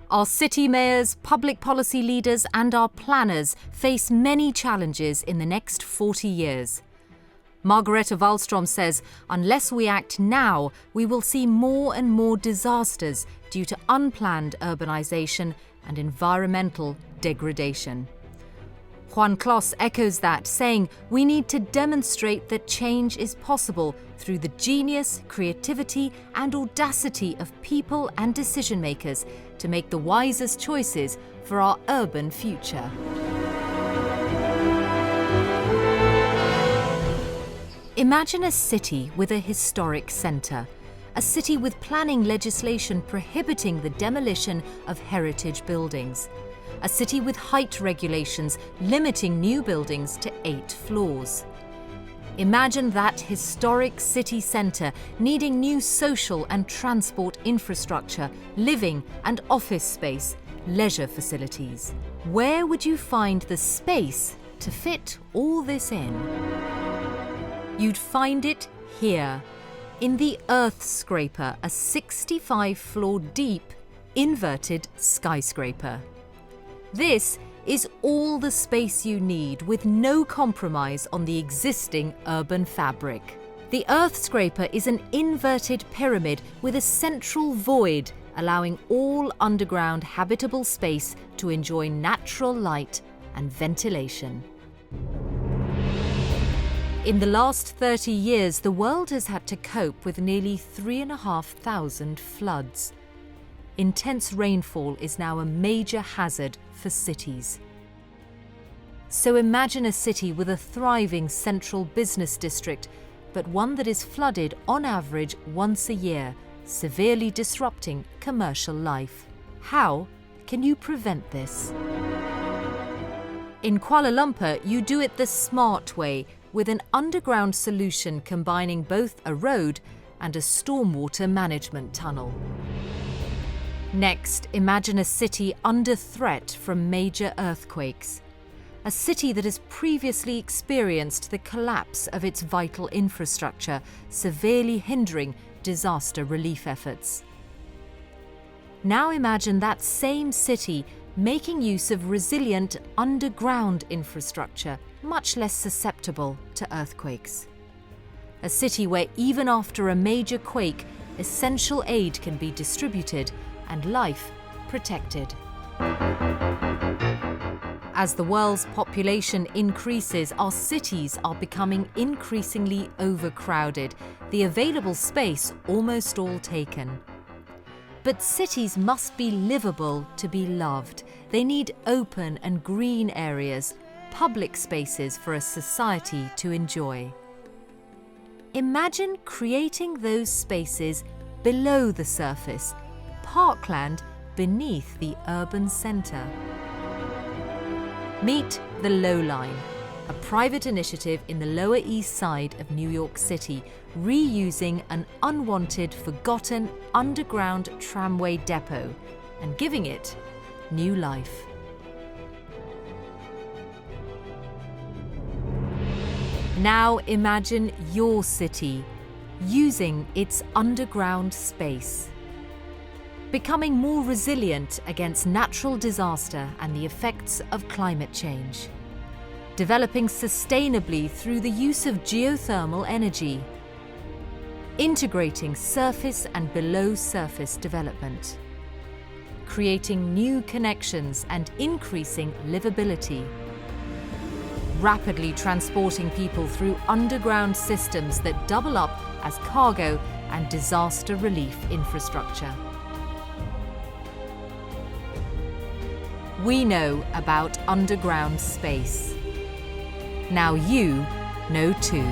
Our city mayors, public policy leaders and our planners face many challenges in the next 40 years. Margareta Wallström says unless we act now, we will see more and more disasters due to unplanned urbanisation and environmental degradation. Juan Clos echoes that, saying we need to demonstrate that change is possible through the genius, creativity and audacity of people and decision makers to make the wisest choices for our urban future. Imagine a city with a historic centre, a city with planning legislation prohibiting the demolition of heritage buildings, a city with height regulations limiting new buildings to 8 floors. Imagine that historic city centre needing new social and transport infrastructure, living and office space, leisure facilities. Where would you find the space to fit all this in? You'd find it here, in the Earth Scraper, a 65-floor deep, inverted skyscraper. This is all the space you need with no compromise on the existing urban fabric. The Earth Scraper is an inverted pyramid with a central void, allowing all underground habitable space to enjoy natural light and ventilation. In the last 30 years, the world has had to cope with nearly 3,500 floods. Intense rainfall is now a major hazard for cities. So imagine a city with a thriving central business district, but one that is flooded on average once a year, severely disrupting commercial life. How can you prevent this? In Kuala Lumpur, you do it the smart way, with an underground solution combining both a road and a stormwater management tunnel. Next, imagine a city under threat from major earthquakes. A city that has previously experienced the collapse of its vital infrastructure, severely hindering disaster relief efforts. Now imagine that same city making use of resilient underground infrastructure, much less susceptible to earthquakes. A city where even after a major quake, essential aid can be distributed and life protected. As the world's population increases, our cities are becoming increasingly overcrowded, the available space almost all taken. But cities must be livable to be loved. They need open and green areas, public spaces for a society to enjoy. Imagine creating those spaces below the surface, parkland beneath the urban centre. Meet the Low Line, a private initiative in the Lower East Side of New York City, reusing an unwanted, forgotten underground tramway depot and giving it new life. Now imagine your city using its underground space, becoming more resilient against natural disaster and the effects of climate change, developing sustainably through the use of geothermal energy, integrating surface and below surface development, creating new connections and increasing livability, rapidly transporting people through underground systems that double up as cargo and disaster relief infrastructure. We know about underground space. Now you know too.